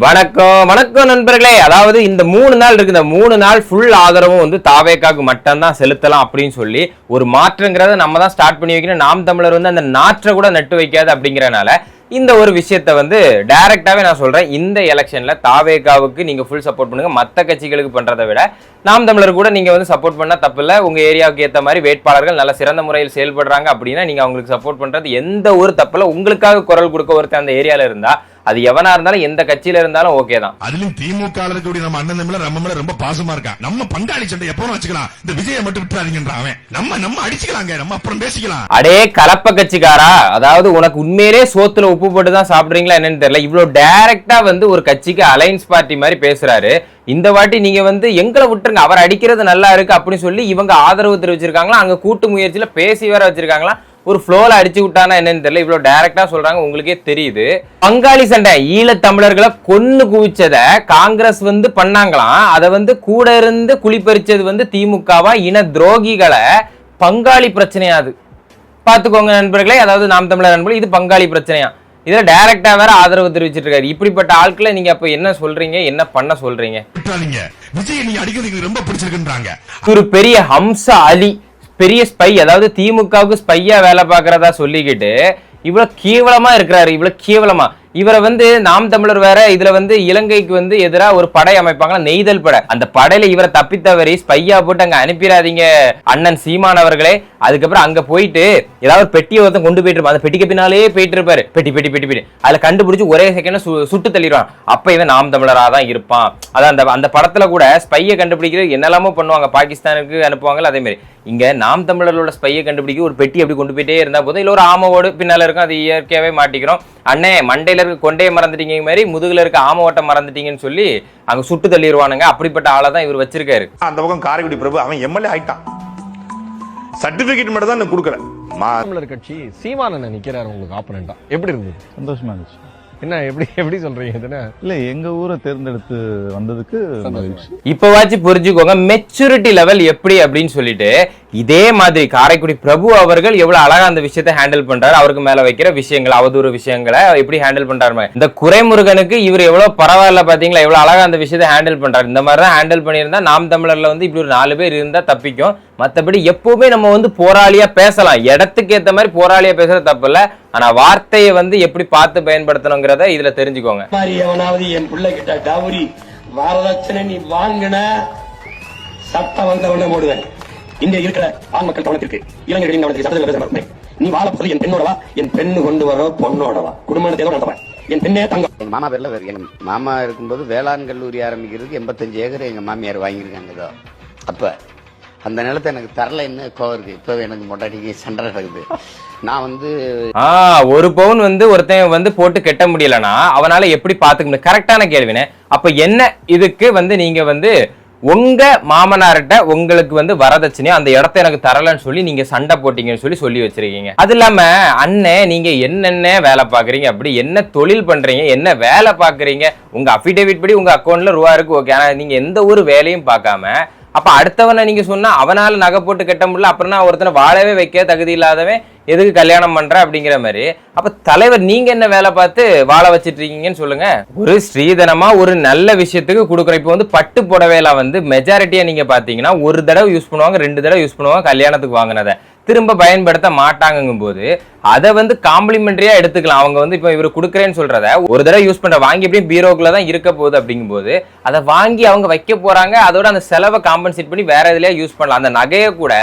வணக்கம் வணக்கம் நண்பர்களே. அதாவது இந்த 3 நாள் இருக்கு, இந்த 3 நாள் ஃபுல் ஆதரவும் வந்து தாவேக்காக்கு மட்டும்தான் செலுத்தலாம் அப்படின்னு சொல்லி ஒரு மாற்றங்கிறத நம்ம தான் ஸ்டார்ட் பண்ணி வைக்கணும். நாம் தமிழர் வந்து அந்த நாற்றை கூட நட்டு வைக்காது அப்படிங்கறனால இந்த ஒரு விஷயத்த வந்து டைரக்டாவே நான் சொல்றேன். இந்த எலெக்ஷன்ல தாவேக்காவுக்கு நீங்க ஃபுல் சப்போர்ட் பண்ணுங்க. மற்ற கட்சிகளுக்கு பண்றதை விட நாம் தமிழர் கூட நீங்க வந்து சப்போர்ட் பண்ணா தப்பு இல்லை. உங்க ஏரியாவுக்கு ஏற்ற மாதிரி வேட்பாளர்கள் நல்ல சிறந்த முறையில் செயல்படுறாங்க அப்படின்னா நீங்க அவங்களுக்கு சப்போர்ட் பண்றது எந்த ஒரு தப்பு இல்லை. உங்களுக்காக குரல் கொடுக்க ஒருத்தர் அந்த ஏரியால இருந்தா அது எவனா இருந்தாலும் எந்த கட்சியில இருந்தாலும் ஓகே தான். அதுலயும் திமுக இருக்கக்கூடிய நம்ம அண்ணன் தமிழர் நம்ம மேல ரொம்ப பாசமா இருக்கா. நம்ம பங்காளி சண்டை எப்பவும் வச்சுக்கலாம். இந்த விஜயை மட்டும் விட்டுறாதீங்கன்றான். நம்ம அடிச்சுக்கலாங்க, நம்ம அப்புறம் பேசிக்கலாம். அடே கலப்ப கட்சிக்காரா, அதாவது உனக்கு உண்மையிலே சோத்துல உப்பு போட்டு தான் சாப்பிடுறீங்களா என்னன்னு தெரியல. இவ்வளவு டைரக்டா வந்து ஒரு கட்சிக்கு அலைன்ஸ் பார்ட்டி மாதிரி பேசுறாரு. இந்த வாட்டி நீங்க வந்து எங்களை விட்டுருங்க, அவர் அடிக்கிறது நல்லா இருக்கு அப்படின்னு சொல்லி இவங்க ஆதரவு தெரிவிச்சிருக்காங்களா, அங்க கூட்டு முயற்சியில பேசி வேற வச்சிருக்காங்களா, ஒரு ஃப்ளோல அடிச்சு விட்டானா என்னன்னு தெரியல. இவ்வளவு டைரக்டா சொல்றாங்க, உங்களுக்கே தெரியுது. பங்காளி சண்டை ஈழத் தமிழர்களை கொன்னு குவிச்சத காங்கிரஸ் வந்து பண்ணாங்களாம். அதை வந்து கூட இருந்து குளிப்பறிச்சது வந்து திமுகவா, இன துரோகிகளை. பங்காளி பிரச்சனையாது பாத்துக்கோங்க நண்பர்களே. அதாவது நாம் தமிழர் நண்பர்கள், இது பங்காளி பிரச்சனையா. இதுல டைரக்டா வேற ஆதரவு தெரிவிச்சிட்டு இருக்காரு. இப்படிப்பட்ட ஆட்களை நீங்க அப்ப என்ன சொல்றீங்க, என்ன பண்ண சொல்றீங்க? விஜய் நீ அடிக்கிறது ரொம்ப பிடிச்சிருக்குன்றாங்க. ஒரு பெரிய ஹம்சா அலி, பெரிய ஸ்பை, அதாவது திமுகவுக்கு ஸ்பையா வேலை பார்க்கறதா சொல்லிக்கிட்டு இவ்வளவு கேவலமா இருக்கிறாரு. இவ்வளவு கேவலமா இவரை வந்து நாம் தமிழர் வேற இதுல வந்து இலங்கைக்கு வந்து எதிராக ஒரு படை அமைப்பாங்களா, நெய்தல் படை. அந்த படையில இவரை தப்பித்தவரை ஸ்பையா போட்டு அங்க அனுப்பிடாதீங்க அண்ணன் சீமான் அவர்களே. அதுக்கப்புறம் அங்க போயிட்டு ஏதாவது பெட்டியை ஒருத்தன் கொண்டு போயிட்டு இருப்பான், அந்த பெட்டிக்கு பின்னாலே போயிட்டு இருப்பாரு. பெட்டி பெட்டி பெட்டி பெட்டி அதுல கண்டுபிடிச்சு ஒரே செகண்ட் சுட்டு தள்ளிடுவான். அப்ப இவன் நாம் தமிழரா தான் இருப்பான். அதான் அந்த படத்துல கூட ஸ்பையை கண்டுபிடிக்கிறது என்னெல்லாமோ பண்ணுவாங்க, பாகிஸ்தானுக்கு அனுப்புவாங்க. அதே மாதிரி இங்க நாம் தமிழரோட ஸ்பையை கண்டுபிடிக்க ஒரு பெட்டி அப்படி கொண்டு போயிட்டே இருந்தா போதும், இல்ல ஒரு ஆமோடு பின்னால இருக்கும், அது இயற்கையாவே மாட்டிக்கிறோம். அண்ணே மண்டையில இருக்க கொண்டையை மறந்துட்டீங்க மாதிரி முதுகுல இருக்க ஆம ஓட்டம் மறந்துட்டீங்கன்னு சொல்லி அங்க சுட்டு தள்ளிடுவானுங்க. அப்படிப்பட்ட ஆளை தான் இவர் வச்சிருக்காரு. அந்த பக்கம் காரைக்குடி பிரபு அவன் எம்எல்ஏ ஆயிட்டான், சர்டிபிகேட் மட்டும் தான் கொடுக்கல. தமிழர் கட்சி சீமானன் நிக்கிறாரு உங்களுக்கு ஆப்பனண்டா, எப்படி இருந்தது? சந்தோஷமா இருந்துச்சு. என்ன எப்படி சொல்றீங்க? இல்ல எங்க ஊரை தேர்ந்தெடுத்து வந்ததுக்கு இப்பவாச்சும் புரிஞ்சுக்கோங்க மெச்சூரிட்டி லெவல் எப்படி அப்படின்னு சொல்லிட்டு. இதே மாதிரி காரைக்குடி பிரபு அவர்கள் எவ்வளவு அழகா அந்த விஷயத்தை ஹேண்டில் பண்றாரு. அவருக்கு மேல வைக்கிற விஷயங்கள், அவதூறு விஷயங்களை எப்படி ஹேண்டில் பண்றாரு. இந்த குறைமுருகனுக்கு இவர் எவ்வளவு பரவாயில்ல பாத்தீங்களா, எவ்வளவு அழகா அந்த விஷயத்தை ஹேண்டில் பண்றாரு. இந்த மாதிரி தான் ஹேண்டில் பண்ணியிருந்தா நாம் தமிழர்ல வந்து இப்படி ஒரு 4 பேர் இருந்தா தப்பிக்கும். மற்றபடி எப்பவுமே நம்ம வந்து போராளியா பேசலாம், இடத்துக்கு ஏற்ற மாதிரி போராளியா பேசுறது தப்பு இல்ல. ஆனா வார்த்தையை வந்து எப்படி பார்த்து பயன்படுத்தணுங்கிறத இதுல தெரிஞ்சுக்கோங்க. என் பிள்ளை கிட்ட டவுரி வரதட்சணை நீ வாங்கின சட்டம் வந்தவன போடுவேன். இங்க இருக்கிற ஆண் மக்கள் கவனத்திற்கு, இளைஞர்களின் கவனத்திற்கு சட்டத்தில் நீ வாழ போது என் பெண்ணோடவா, என் பெண்ணு கொண்டு வர பொண்ணோடவா, குடும்பத்தோட நடத்தவன் என் பெண்ணே தங்க. எங்க மாமா பேர்ல எங்க மாமா இருக்கும்போது வேளாண் கல்லூரி ஆரம்பிக்கிறதுக்கு 85 ஏக்கர் எங்க மாமியார் வாங்கியிருக்காங்க. அப்ப அந்த நிலத்தை எனக்கு தரலைன்னு கோவம் இருக்கு. இப்ப எனக்கு மொட்டாட்டிக்கு சண்டை நடக்குது. நான் வந்து ஒரு பவுன் வந்து ஒருத்தன் வந்து போட்டு கெட்ட முடியலன்னா அவனால எப்படி பாத்துக்க முடியும்? கரெக்டான கேள்வினே. அப்ப என்ன இதுக்கு வந்து நீங்க வந்து உங்க மாமனார்கிட்ட உங்களுக்கு வந்து வரதட்சணையோ அந்த இடத்த எனக்கு தரலன்னு சொல்லி நீங்க சண்டை போட்டீங்கன்னு சொல்லி வச்சிருக்கீங்க. அது இல்லாம அண்ணே நீங்க என்னென்ன வேலை பாக்குறீங்க, அப்படி என்ன தொழில் பண்றீங்க, என்ன வேலை பாக்குறீங்க, உங்க அபிடேவிட் படி உங்க அக்கௌண்ட்ல ரூபா இருக்கு ஓகே, ஆனா நீங்க எந்த ஒரு வேலையும் பார்க்காம அப்ப அடுத்தவனை நீங்க சொன்னா அவனால நகை போட்டு கட்ட முடியல, அப்புறம் ஒருத்தனை வாழவே வைக்க தகுதி இல்லாதவன் எதுக்கு கல்யாணம் பண்ற அப்படிங்கிற மாதிரி. அப்ப தலைவர் நீங்க என்ன வேலை பார்த்து வாழ வச்சிட்டு இருக்கீங்கன்னு சொல்லுங்க. ஒரு ஸ்ரீதனமா ஒரு நல்ல விஷயத்துக்கு கொடுக்குறோம். இப்போ வந்து பட்டு புடவையில வந்து மெஜாரிட்டியா நீங்க பாத்தீங்கன்னா ஒரு தடவை யூஸ் பண்ணுவாங்க, 2 தடவை யூஸ் பண்ணுவாங்க. கல்யாணத்துக்கு வாங்கினதை திரும்ப பயன்படுத்த மாட்டாங்கும் போது அதை வந்து காம்ப்ளிமெண்டரியா எடுத்துக்கலாம். அவங்க வந்து இப்போ இவர் கொடுக்குறேன்னு சொல்றத ஒரு தடவை யூஸ் பண்ற வாங்கி எப்படியும் பீரோக்குள்ள தான் இருக்க போகுது அப்படிங்கும் போது அதை வாங்கி அவங்க வைக்க போறாங்க. அதோட அந்த செலவை காம்பன்சேட் பண்ணி வேற இதுலயா யூஸ் பண்ணலாம். அந்த நகையை கூட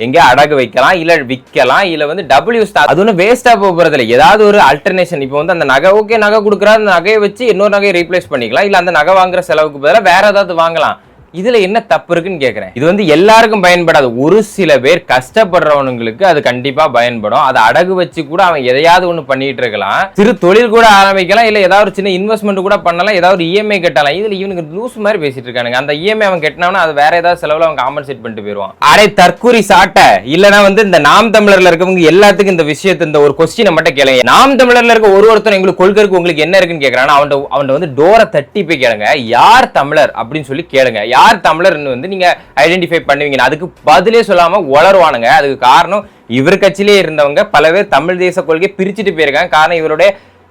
எங்க அடகு வைக்கலாம், இல்ல விற்கலாம், இல்ல வந்து டபுள் யூஸ். அது ஒன்றும் வேஸ்டா போறது இல்லை. ஏதாவது ஒரு அல்டர்னேஷன். இப்போ வந்து அந்த நகை ஓகே நகை கொடுக்குறா, அந்த நகையை வச்சு இன்னொரு நகையை ரீப்ளேஸ் பண்ணிக்கலாம், இல்ல அந்த நகை வாங்குற செலவுக்கு பதிலாக வேற ஏதாவது வாங்கலாம். இதுல என்ன தப்பு இருக்குன்னு கேக்குறேன். இது வந்து எல்லாருக்கும் பயன்படாது. ஒரு சில பேர் கஷ்டப்படுறவனுங்களுக்கு அது கண்டிப்பா பயன்படும். அதை அடகு வச்சு கூட அவன் எதையாவது ஒண்ணு பண்ணிட்டு இருக்கலாம், சிறு தொழில் கூட ஆரம்பிக்கலாம், இல்ல ஏதாவது ஒரு சின்ன இன்வெஸ்ட்மெண்ட் கூட பண்ணலாம், ஏதாவது ஒரு இஎம்ஐ கட்டலாம். இதுல இவனுக்கு லூஸ் மாதிரி பேசிட்டு இருக்கானுங்க. அந்த இஎம்ஐ அவன் கட்டினானா அது வேற ஏதாவது செலவுல அவன் காம்பன்சேட் பண்ணிட்டு போயிருவான். அரை தற்கூரி சாட்டை. இல்லனா வந்து இந்த நாம் தமிழர்ல இருக்கவங்க எல்லாத்துக்கும் இந்த விஷயத்தை இந்த ஒரு கொஸ்டினை மட்டும் கேளுங்க. நாம் தமிழர்ல இருக்க ஒருத்தர் எங்களுக்கு கொள்கைக்கு உங்களுக்கு என்ன இருக்குன்னு கேக்குறான். அவன் வந்து டோரை தட்டி போய் கேளுங்க, யார் தமிழர் அப்படின்னு சொல்லி கேளுங்க. யார் தமிழர் வந்து நீங்க ஐடென்டிஃபை பண்ணுவீங்க. அதுக்கு பதிலே சொல்லாம வளருவானுங்க. அதுக்கு காரணம் இவர் கட்சியிலே இருந்தவங்க பல பேர் தமிழ் தேச கொள்கையை பிரிச்சுட்டு போயிருக்காங்க. காரணம் இவருடைய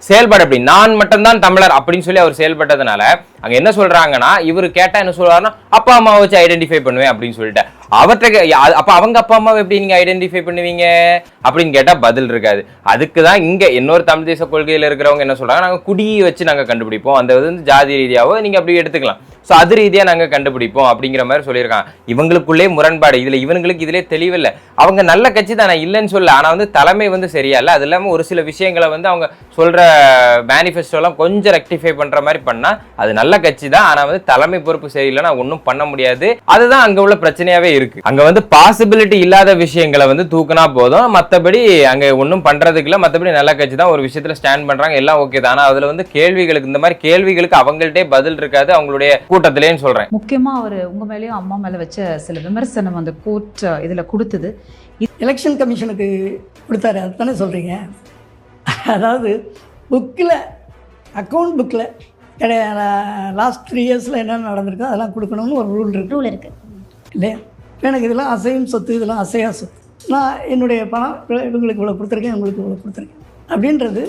செயல்பாடு அப்படி, நான் மட்டும்தான் தமிழர் அப்படின்னு சொல்லி அவர் செயல்பட்டதுனால அங்க என்ன சொல்றாங்கன்னா, இவரு கேட்டா என்ன சொல்றாருன்னா அப்பா அம்மாவை வச்சு ஐடென்டிஃபை பண்ணுவேன் அப்படின்னு சொல்லிட்டு, அவர்கிட்ட அப்ப அவங்க அப்பா அம்மாவை எப்படி நீங்க ஐடென்டிஃபை பண்ணுவீங்க அப்படின்னு கேட்டா பதில் இருக்காது. அதுக்குதான் இங்க இன்னொரு தமிழ் தேச கொள்கையில இருக்கிறவங்க என்ன சொல்றாங்க, நாங்க குடியை வச்சு நாங்க கண்டுபிடிப்போம், அந்த வந்து ஜாதி ரீதியாவோ நீங்க அப்படி எடுத்துக்கலாம், சோ அது ரீதியா நாங்க கண்டுபிடிப்போம் அப்படிங்கிற மாதிரி சொல்லியிருக்காங்க. இவங்களுக்குள்ளே முரண்பாடு, இதுல இவங்களுக்கு இதுல தெளிவில்லை. அவங்க நல்ல கட்சி தான், நான் இல்லைன்னு சொல்ல, ஆனா வந்து தலைமை வந்து சரியா இல்லை. அது இல்லாம ஒரு சில விஷயங்களை வந்து அவங்க சொல்ற மேனிஃபெஸ்டோ எல்லாம் கொஞ்சம் ரெக்டிஃபை பண்ற மாதிரி பண்ணா அது நல்ல கட்சி தான், ஆனா வந்து தலைமை பொறுப்பு சரியில்லைன்னா ஒன்றும் பண்ண முடியாது. அதுதான் அங்க உள்ள பிரச்சனையாவே இருக்கு. அங்க வந்து பாசிபிலிட்டி இல்லாத விஷயங்களை வந்து தூக்குனா போதும், மத்தபடி அங்க ஒன்றும் பண்றதுக்கு இல்லை. மத்தபடி நல்ல கட்சி தான், ஒரு விஷயத்துல ஸ்டாண்ட் பண்றாங்க, எல்லாம் ஓகே தான். ஆனா அதுல வந்து கேள்விகளுக்கு, இந்த மாதிரி கேள்விகளுக்கு அவங்கள்ட்டே பதில் இருக்காது அவங்களுடைய கூட்டத்திலேன்னு சொல்றேன். முக்கியமா அவர் உங்க மேலேயும் அம்மா மேல வச்ச சில விமர்சனம் அந்த கோர்ட் இதுல கொடுத்தது. எலெக்ஷன் கமிஷனுக்கு கொடுத்தாரு, அதுதானே சொல்கிறீங்க? அதாவது புக்கில், அக்கௌண்ட் புக்கில் லாஸ்ட் 3 இயர்ஸில் என்னென்ன நடந்திருக்கோ அதெல்லாம் கொடுக்கணும்னு ஒரு ரூல் இருக்குது இல்லையா? இப்போ எனக்கு இதெல்லாம் அசையும் சொத்து, இதெல்லாம் அசையா சொத்து, நான் என்னுடைய பணம் இவங்களுக்கு இவ்வளோ கொடுத்துருக்கேன், இவங்களுக்கு இவ்வளோ கொடுத்துருக்கேன் அப்படின்றது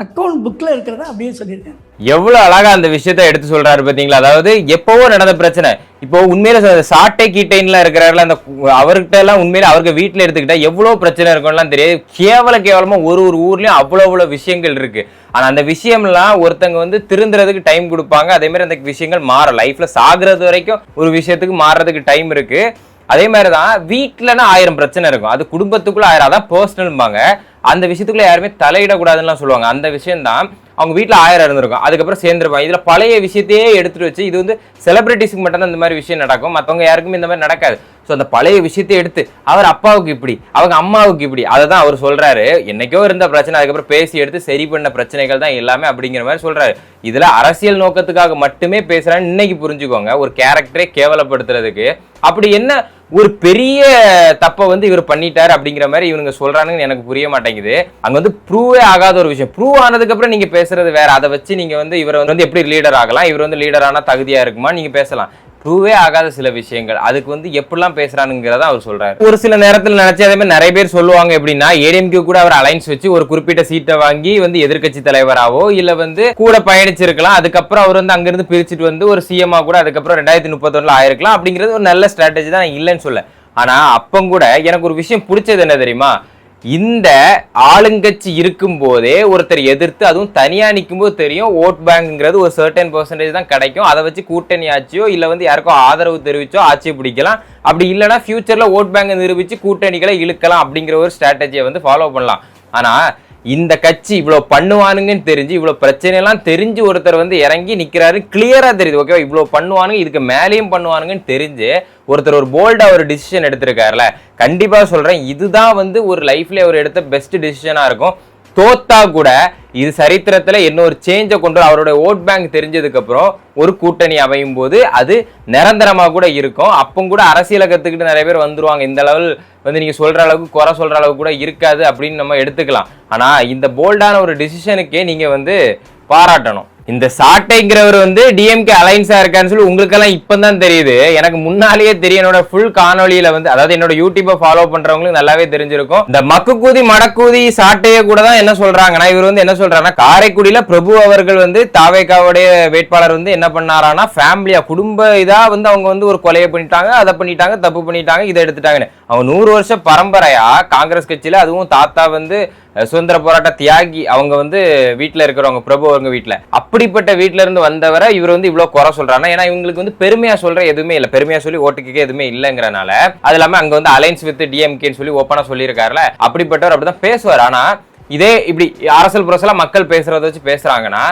அக்கௌண்ட் புக்கில் இருக்கிறத அப்படியே சொல்லியிருக்கேன். எவ்வளவு அழகா அந்த விஷயத்த எடுத்து சொல்றாரு பாத்தீங்களா? அதாவது எப்பவோ நடந்த பிரச்சனை, இப்போ உண்மையில சாட்டை கீட்டைன்லாம் இருக்கிறாருல, அந்த அவர்கிட்ட எல்லாம் உண்மையில அவருக்கு வீட்டுல எடுத்துக்கிட்டா எவ்வளவு பிரச்சனை இருக்கும்லாம் தெரியாது. கேவலமா ஒரு ஊர்லயும் அவ்வளவு விஷயங்கள் இருக்கு. ஆனா அந்த விஷயம்லாம் ஒருத்தங்க வந்து திருந்துறதுக்கு டைம் கொடுப்பாங்க. அதே மாதிரி அந்த விஷயங்கள் மாறும். லைஃப்ல சாகுறது வரைக்கும் ஒரு விஷயத்துக்கு மாறுறதுக்கு டைம் இருக்கு. அதே மாதிரிதான் வீட்டுலன்னா 1000 பிரச்சனை இருக்கும், அது குடும்பத்துக்குள்ள 1000, அதான் பர்சனல்பாங்க. அந்த விஷயத்துக்குள்ள யாருமே தலையிடக்கூடாதுன்னு சொல்லுவாங்க. அந்த விஷயம் தான் அவங்க வீட்டுல 1000 இருந்திருக்கும், அதுக்கப்புறம் சேர்ந்துருப்பாங்க. இதுல பழைய விஷயத்தையே எடுத்துட்டு வச்சு, இது வந்து செலிபிரிட்டிஸ்க்கு மட்டும் தான் இந்த மாதிரி விஷயம் நடக்கும், மற்றவங்க யாருக்குமே இந்த மாதிரி நடக்காது. ஸோ அந்த பழைய விஷயத்தை எடுத்து அவர் அப்பாவுக்கு இப்படி, அவங்க அம்மாவுக்கு இப்படி, அதை தான் அவர் சொல்றாரு. என்னைக்கோ இருந்த பிரச்சனை அதுக்கப்புறம் பேசி எடுத்து சரி பண்ண பிரச்சனைகள் தான் எல்லாமே அப்படிங்கிற மாதிரி சொல்றாரு. இதுல அரசியல் நோக்கத்துக்காக மட்டுமே பேசுறான்னு இன்னைக்கு புரிஞ்சுக்கோங்க, ஒரு கேரக்டரே கேவலப்படுத்துறதுக்கு. அப்படி என்ன ஒரு பெரிய தப்பை வந்து இவர் பண்ணிட்டாரு அப்படிங்கிற மாதிரி இவங்க சொல்றானுன்னு எனக்கு புரிய மாட்டேங்குது. அங்க வந்து ப்ரூவே ஆகாத ஒரு விஷயம், ப்ரூவ் ஆனதுக்கு அப்புறம் நீங்க பேசுறது வேற. அதை வச்சு நீங்க வந்து இவர் வந்து எப்படி லீடர் ஆகலாம், இவர் வந்து லீடர் ஆனா தகுதியா இருக்குமா நீங்க பேசலாம். ப்ரூவே ஆகாத சில விஷயங்கள், அதுக்கு வந்து எப்படிலாம் பேசுறானுங்கிறத அவர் சொல்றாரு. ஒரு சில நேரத்தில் நினைச்ச அதே மாதிரி நிறைய பேர் சொல்லுவாங்க எப்படின்னா, ஏடிஎம்கே கூட அவர் அலைன்ஸ் வச்சு ஒரு குறிப்பிட்ட சீட்டை வாங்கி வந்து எதிர்கட்சி தலைவராவோ இல்ல வந்து கூட பயணிச்சிருக்கலாம், அதுக்கப்புறம் அவர் வந்து அங்கிருந்து பிரிச்சுட்டு வந்து ஒரு சிஎம்ஆ கூட அதுக்கப்புறம் 2031 ஆயிருக்கலாம். அப்படிங்கிறது ஒரு நல்ல ஸ்ட்ராட்டஜி தான், இல்லைன்னு சொல்ல. ஆனா அப்ப கூட எனக்கு ஒரு விஷயம் பிடிச்சது என்ன தெரியுமா, இந்த ஆளுங்கட்சி இருக்கும் போதே ஒருத்தர் எதிர்த்து, அதுவும் தனியா நிற்கும் போது தெரியும் ஓட் பேங்க்ங்கிறது ஒரு சர்டன் பெர்சன்டேஜ் தான் கிடைக்கும். அதை வச்சு கூட்டணி ஆட்சியோ இல்ல வந்து யாருக்கோ ஆதரவு தெரிவிச்சோ ஆட்சியை பிடிக்கலாம். அப்படி இல்லைன்னா ஃபியூச்சர்ல ஓட் பேங்கை நிரூபிச்சு கூட்டணிகளை இழுக்கலாம் அப்படிங்கிற ஒரு ஸ்ட்ராட்டஜியை வந்து ஃபாலோ பண்ணலாம். ஆனா இந்த கட்சி இவ்வளவு பண்ணுவானுங்கன்னு தெரிஞ்சு, இவ்வளவு பிரச்சனை எல்லாம் தெரிஞ்சு ஒருத்தர் வந்து இறங்கி நிக்கிறாரு, கிளியரா தெரியுது. ஓகேவா, இவ்வளவு பண்ணுவானுங்க, இதுக்கு மேலேயும் பண்ணுவானுங்கன்னு தெரிஞ்சு ஒருத்தர் ஒரு போல்டா ஒரு டிசிஷன் எடுத்திருக்காருல, கண்டிப்பா சொல்றேன் இதுதான் வந்து ஒரு லைஃப்ல அவர் எடுத்த பெஸ்ட் டிசிஷனா இருக்கும். தோத்தா கூட இது சரித்திரத்துல இன்னொரு சேஞ்சை கொண்டு அவருடைய ஓட் பேங்க் தெரிஞ்சதுக்கு அப்புறம் ஒரு கூட்டணி அமையும் போது அது நிரந்தரமா கூட இருக்கும். அப்போ கூட அரசியலை கத்துக்கிட்டு நிறைய பேர் வந்துருவாங்க. இந்த லெவல் வந்து நீங்க சொல்ற அளவுக்கு குறை சொல்ற அளவுக்கு கூட இருக்காது அப்படின்னு நம்ம எடுத்துக்கலாம். ஆனா இந்த போல்டான ஒரு டிசிஷனுக்கே நீங்க வந்து பாராட்டணும். இந்த சாட்டைங்கிறவர் வந்து டிஎம்கே அலைன்ஸா இருக்கான்னு சொல்லி உங்களுக்கெல்லாம் இப்பதான் தெரியுது. எனக்கு முன்னாலேயே தெரியும். என்னோட ஃபுல் காணொலியில வந்து, அதாவது என்னோட யூடியூபை ஃபாலோ பண்றவங்களுக்கு நல்லாவே தெரிஞ்சிருக்கும். இந்த மக்குக்கூதி மடக்கூதி சாட்டைய கூட தான் என்ன சொல்றாங்கன்னா, இவர் வந்து என்ன சொல்றாங்கன்னா, காரைக்குடியில பிரபு அவர்கள் வந்து தாவேகாவுடைய வேட்பாளர் வந்து என்ன பண்ணாரானா, ஃபேமிலியா குடும்ப இதா வந்து அவங்க வந்து ஒரு கொலையை பண்ணிட்டாங்க, அதை பண்ணிட்டாங்க, தப்பு பண்ணிட்டாங்க, இதை எடுத்துட்டாங்கன்னு. அவங்க 100 வருஷ பரம்பரையா காங்கிரஸ் கட்சியில, அதுவும் தாத்தா வந்து சுதந்திர போராட்ட தியாகி, அவங்க வந்து வீட்டுல இருக்கிறவங்க பிரபு அவங்க வீட்டுல, அப்படிப்பட்ட வீட்டுல இருந்து வந்தவரை இவர் வந்து இவ்வளவு குறை சொல்றாங்க. ஏன்னா இவங்களுக்கு வந்து பெருமையா சொல்ற எதுவுமே இல்ல, பெருமையா சொல்லி ஓட்டுக்கே எதுவுமே இல்லைங்கிறனால. அது இல்லாம அங்க வந்து அலைன்ஸ் வித் டிஎம்கேன்னு சொல்லி ஓப்பனா சொல்லியிருக்காருல, அப்படிப்பட்டவர் அப்படிதான் பேசுவார். ஆனா இதே இப்படி அரசியல் புரசலா மக்கள் பேசுறத வச்சு பேசுறாங்கன்னா,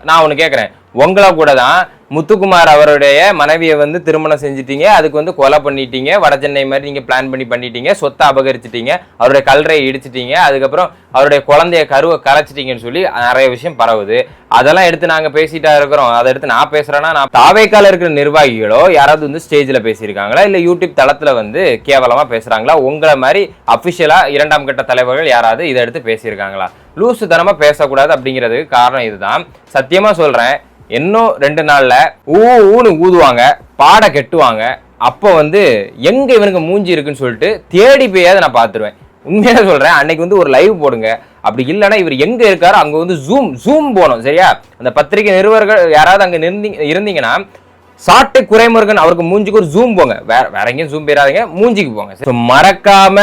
நான் ஒண்ணு கேட்கிறேன், உங்களை கூட தான் முத்துக்குமார் அவருடைய மனைவியை வந்து திருமணம் செஞ்சுட்டீங்க, அதுக்கு வந்து கொலை பண்ணிட்டீங்க, வட சென்னை மாதிரி நீங்க பிளான் பண்ணி பண்ணிட்டீங்க, சொத்தை அபகரிச்சிட்டீங்க, அவருடைய கல்றையை இடிச்சிட்டீங்க, அதுக்கப்புறம் அவருடைய குழந்தைய கருவை கரைச்சிட்டீங்கன்னு சொல்லி நிறைய விஷயம் பரவுது. அதெல்லாம் எடுத்து நாங்க பேசிட்டா இருக்கிறோம். அதை எடுத்து நான் பேசுறேன்னா, நான் தாவேக்கால இருக்கிற நிர்வாகிகளோ யாராவது வந்து ஸ்டேஜ்ல பேசியிருக்காங்களா, இல்ல யூடியூப் தளத்துல வந்து கேவலமா பேசுறாங்களா, உங்களை மாதிரி அபிஷியலா 2ஆம் கட்ட தலைவர்கள் யாராவது இதை எடுத்து பேசியிருக்காங்களா? லூசு தனமா பேசக்கூடாது அப்படிங்கிறதுக்கு காரணம் இதுதான். சத்தியமா சொல்றேன், இன்னும் 2 நாள்ல ஊன்னு ஊதுவாங்க, பாட கெட்டுவாங்க. அப்போ வந்து எங்க இவனுக்கு மூஞ்சி இருக்குன்னு சொல்லிட்டு தேடி போயாவது நான் பார்த்துருவேன். உண்மையாக சொல்றேன், அன்னைக்கு வந்து ஒரு லைவ் போடுங்க, அப்படி இல்லைன்னா இவர் எங்க இருக்காரோ அங்க வந்து ஜூம் போகணும். சரியா? அந்த பத்திரிகை நிருபர்கள் யாராவது அங்க இருந்தீங்கன்னா சாட்டை குறைமுருகன் அவருக்கு மூஞ்சிக்கு ஒரு ஜூம் போங்க. வேற எங்கேயும் ஜூம் போயிடாதீங்க, மூஞ்சிக்கு போங்க. மறக்காம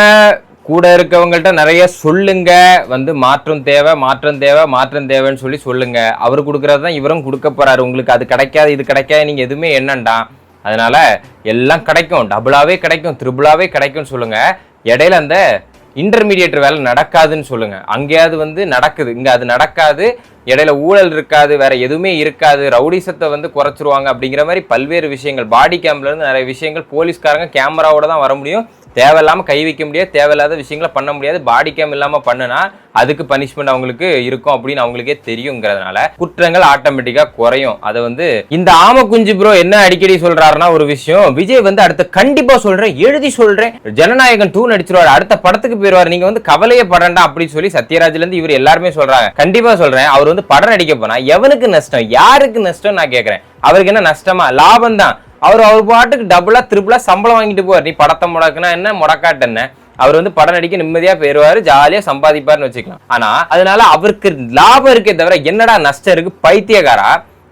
கூட இருக்கவங்கள்ட்ட நிறைய சொல்லுங்க, வந்து மாற்றம் தேவைன்னு சொல்லி சொல்லுங்க. அவர் கொடுக்கறது தான் இவரும் கொடுக்க போறாரு. உங்களுக்கு அது கிடைக்காது இது கிடைக்காது நீங்க எதுவுமே என்னண்டா. அதனால எல்லாம் கிடைக்கும், டபுளாவே கிடைக்கும், த்ரிபிளாவே கிடைக்கும்னு சொல்லுங்க. இடையில அந்த இன்டர்மீடியேட் வேலை நடக்காதுன்னு சொல்லுங்க. அங்கேயாவது வந்து நடக்குது, இங்க அது நடக்காது. இடையில ஊழல் இருக்காது, வேற எதுவுமே இருக்காது, ரவுடிசத்தை வந்து குறைச்சிருவாங்க அப்படிங்கிற மாதிரி பல்வேறு விஷயங்கள். பாடி கேம்ல இருந்து நிறைய விஷயங்கள் போலீஸ்காரங்க கேமராவோட தான் வர முடியும். தேவையில்லாம கை வைக்க முடியாது, தேவையில்லாத விஷயங்களை பண்ண முடியாது. பாடி கேம் இல்லாம பண்ணுனா அதுக்கு பனிஷ்மெண்ட் அவங்களுக்கு இருக்கும் அப்படின்னு அவங்களுக்கே தெரியுங்கிறதுனால குற்றங்கள் ஆட்டோமேட்டிக்கா குறையும். அதை வந்து இந்த ஆம குஞ்சு ப்ரோ என்ன அடிக்கடி சொல்றாருன்னா ஒரு விஷயம், விஜய் வந்து அடுத்த கண்டிப்பா சொல்றேன், எழுதி சொல்றேன், ஜனநாயகன் 2 நடிச்சிருவாரு, அடுத்த படத்துக்கு போயிருவாரு, நீங்க வந்து கவலையே படண்டா அப்படின்னு சொல்லி சத்யராஜ்ல இருந்து இவர் எல்லாருமே சொல்றாங்க. கண்டிப்பா சொல்றேன், அவர் வந்து படம் நடிக்க போனா எவனுக்கு நஷ்டம், யாருக்கு நஷ்டம் நான் கேட்கிறேன். அவருக்கு என்ன நஷ்டமா? லாபம் தான். அவர் பாட்டுக்கு டபுளா த்ரிபிளா சம்பளம் வாங்கிட்டு போவார். நீ படத்தை முடக்குனா என்ன, முடக்காட்டு என்ன, அவர் வந்து படம் நடிக்க நிம்மதியா போயிருவாரு, ஜாலியா சம்பாதிப்பாருன்னு வச்சுக்கலாம். ஆனா அதனால அவருக்கு லாபம் இருக்கே தவிர என்னடா நஷ்டம் இருக்கு? பைத்தியக்காரா,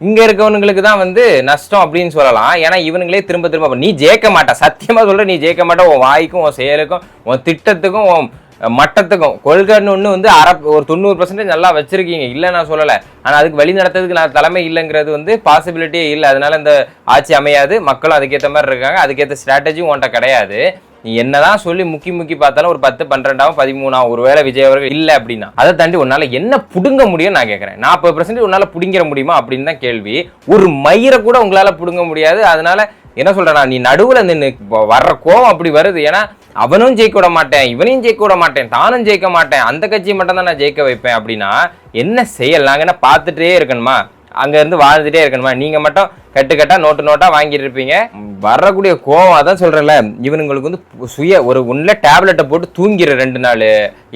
இங்க இருக்கவனுங்களுக்கு தான் வந்து நஷ்டம் அப்படின்னு சொல்லலாம். ஏன்னா இவனுங்களே திரும்ப நீ ஜெயிக்க மாட்ட, சத்தியமா சொல்ற, நீ ஜெயிக்க மாட்ட. உன் வாய்க்கும் உன் செயலுக்கும் உன் திட்டத்துக்கும் உன் மட்டத்துக்கும் கொள்கைன்னு ஒன்று வந்து ஒரு 90% நல்லா வச்சிருக்கீங்க, இல்லை நான் சொல்லலை. ஆனால் அதுக்கு வழி நடத்துறதுக்கு நான் தலைமை இல்லைங்கிறது வந்து பாசிபிலிட்டியே இல்லை. அதனால இந்த ஆட்சி அமையாது, மக்களும் அதுக்கேற்ற மாதிரி இருக்காங்க, அதுக்கேற்ற ஸ்ட்ராட்டஜியும் உன்ட்ட கிடையாது. நீ என்னதான் சொல்லி முக்கி பார்த்தாலும் ஒரு 10, 12, 13 ஒருவேளை விஜய் அவர்கள் இல்லை அப்படின்னா அதை தாண்டி உன்னால என்ன புடுங்க முடியும் நான் கேட்கறேன். 40% உன்னால புடிங்கிற முடியுமா அப்படின்னு தான் கேள்வி. ஒரு மயிரை கூட உங்களால புடுங்க முடியாது. அதனால என்ன சொல்றேன்னா, நீ நடுவுல நின்று வர்ற கோவம் அப்படி வருது. ஏன்னா அவனும் ஜெயிக்க விட மாட்டேன், இவனையும் ஜெயிக்க விட மாட்டேன், தானும் ஜெயிக்க மாட்டேன், அந்த கட்சியை மட்டும் தான் நான் ஜெயிக்க வைப்பேன் அப்படின்னா என்ன செய்யலாம்? நாங்க என்ன பார்த்துட்டே இருக்கணுமா? அங்க இருந்து வாழ்ந்துட்டே இருக்கணுமா? நீங்க மட்டும் கட்டுக்கட்டா நோட்டா வாங்கிட்டு இருப்பீங்க. வரக்கூடிய கோவம் அதான் சொல்றேன்ல, இவனுங்களுக்கு வந்து ஒரு ஒன்னுல டேப்லெட்டை போட்டு தூங்கிற 2 நாள்,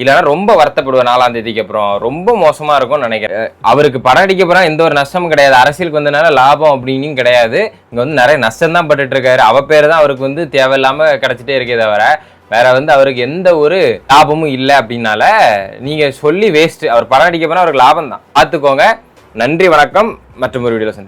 இல்லைன்னா ரொம்ப வருத்தப்படுவேன் 4ஆம் தேதிக்கு அப்புறம். ரொம்ப மோசமா இருக்கும்னு நினைக்கிறேன். அவருக்கு படம் அடிக்க போறா எந்த ஒரு நஷ்டமும் கிடையாது, அரசியலுக்கு வந்தனால லாபம் அப்படின்னு கிடையாது. இங்க வந்து நிறைய நஷ்டம் தான் பட்டுட்டு இருக்காரு. அவ பேரு தான் அவருக்கு வந்து தேவையில்லாம கிடைச்சிட்டே இருக்கே தவிர வேற வந்து அவருக்கு எந்த ஒரு லாபமும் இல்லை. அப்படின்னால நீங்க சொல்லி வேஸ்ட். அவர் படம் அடிக்க போனா அவருக்கு லாபம் தான், பார்த்துக்கோங்க. நன்றி, வணக்கம். மற்றும் ஒரு வீடியோல சந்தி.